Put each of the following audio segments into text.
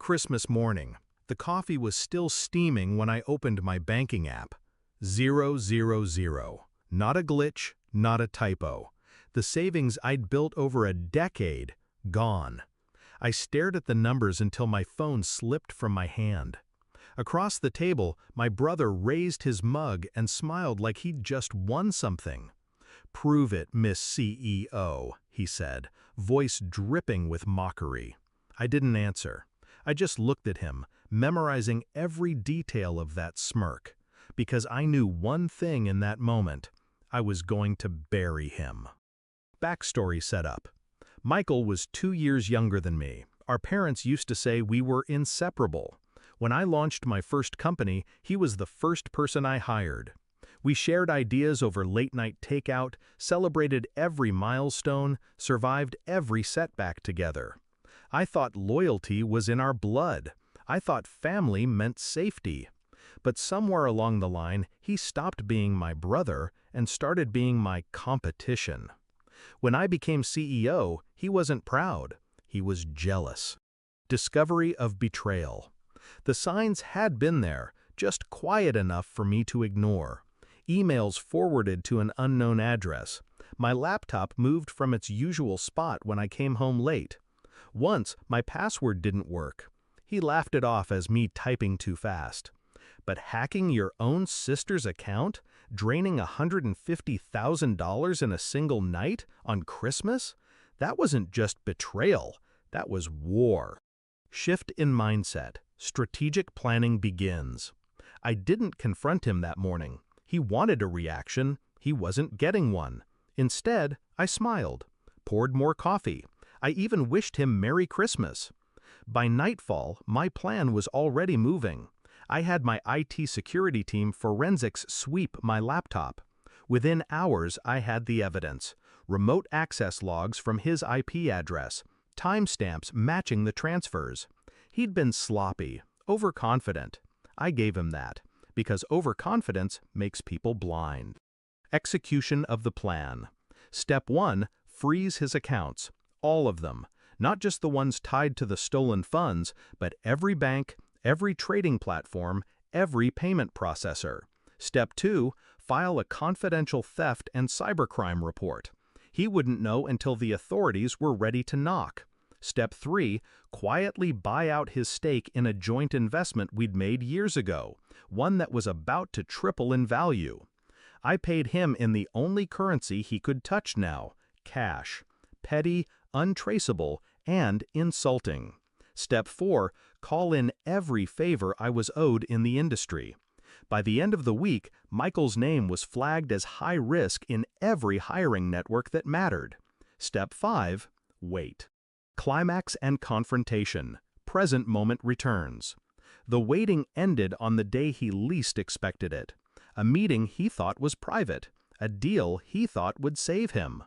Christmas morning. The coffee was still steaming when I opened my banking app. 000. Not a glitch, not a typo. The savings I'd built over a decade, gone. I stared at the numbers until my phone slipped from my hand. Across the table, my brother raised his mug and smiled like he'd just won something. "Prove it, Miss CEO," he said, voice dripping with mockery. I didn't answer. I just looked at him, memorizing every detail of that smirk, because I knew one thing in that moment. I was going to bury him. Backstory set up. Michael was 2 years younger than me. Our parents used to say we were inseparable. When I launched my first company, he was the first person I hired. We shared ideas over late-night takeout, celebrated every milestone, survived every setback together. I thought loyalty was in our blood. I thought family meant safety. But somewhere along the line, he stopped being my brother and started being my competition. When I became CEO, he wasn't proud. He was jealous. Discovery of betrayal. The signs had been there, just quiet enough for me to ignore. Emails forwarded to an unknown address. My laptop moved from its usual spot when I came home late. Once, my password didn't work. He laughed it off as me typing too fast. But hacking your own sister's account? Draining $150,000 in a single night on Christmas? That wasn't just betrayal. That was war. Shift in mindset. Strategic planning begins. I didn't confront him that morning. He wanted a reaction. He wasn't getting one. Instead, I smiled, poured more coffee. I even wished him Merry Christmas. By nightfall, my plan was already moving. I had my IT security team forensics sweep my laptop. Within hours, I had the evidence. Remote access logs from his IP address. Timestamps matching the transfers. He'd been sloppy, overconfident. I gave him that, because overconfidence makes people blind. Execution of the plan. Step 1, freeze his accounts. All of them. Not just the ones tied to the stolen funds, but every bank, every trading platform, every payment processor. Step 2, file a confidential theft and cybercrime report. He wouldn't know until the authorities were ready to knock. Step 3, quietly buy out his stake in a joint investment we'd made years ago, one that was about to triple in value. I paid him in the only currency he could touch now, cash. Petty, untraceable, and insulting. Step 4, call in every favor I was owed in the industry. By the end of the week, Michael's name was flagged as high risk in every hiring network that mattered. Step 5, wait. Climax and confrontation. Present moment returns. The waiting ended on the day he least expected it. A meeting he thought was private. A deal he thought would save him.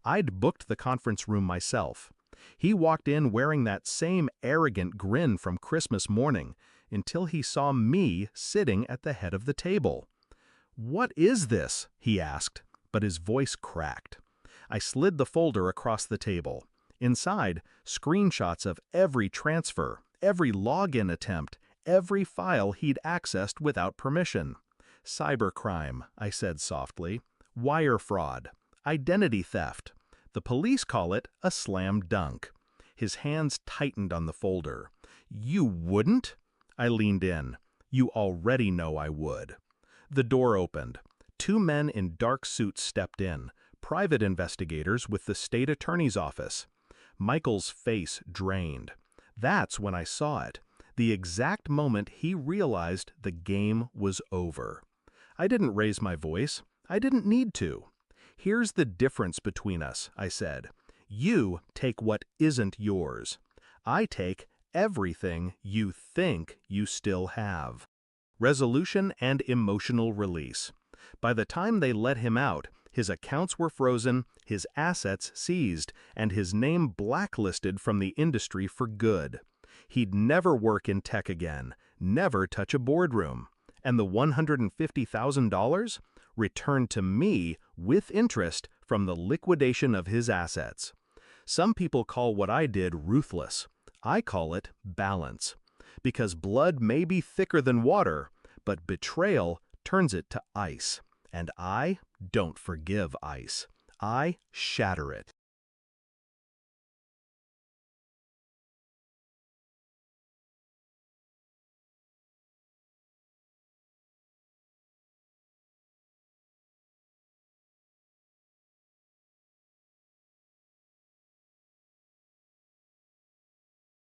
I'd booked the conference room myself. He walked in wearing that same arrogant grin from Christmas morning until he saw me sitting at the head of the table. "What is this?" he asked, but his voice cracked. I slid the folder across the table. Inside, screenshots of every transfer, every login attempt, every file he'd accessed without permission. Cybercrime, I said softly. Wire fraud. Identity theft. The police call it a slam dunk. His hands tightened on the folder. "You wouldn't?" I leaned in. "You already know I would." The door opened. 2 men in dark suits stepped in, private investigators with the state attorney's office. Michael's face drained. That's when I saw it, the exact moment he realized the game was over. I didn't raise my voice. I didn't need to. "Here's the difference between us," I said. "You take what isn't yours. I take everything you think you still have." Resolution and emotional release. By the time they let him out, his accounts were frozen, his assets seized, and his name blacklisted from the industry for good. He'd never work in tech again, never touch a boardroom. And the $150,000? Returned to me with interest from the liquidation of his assets. Some people call what I did ruthless. I call it balance. Because blood may be thicker than water, but betrayal turns it to ice. And I don't forgive ice. I shatter it.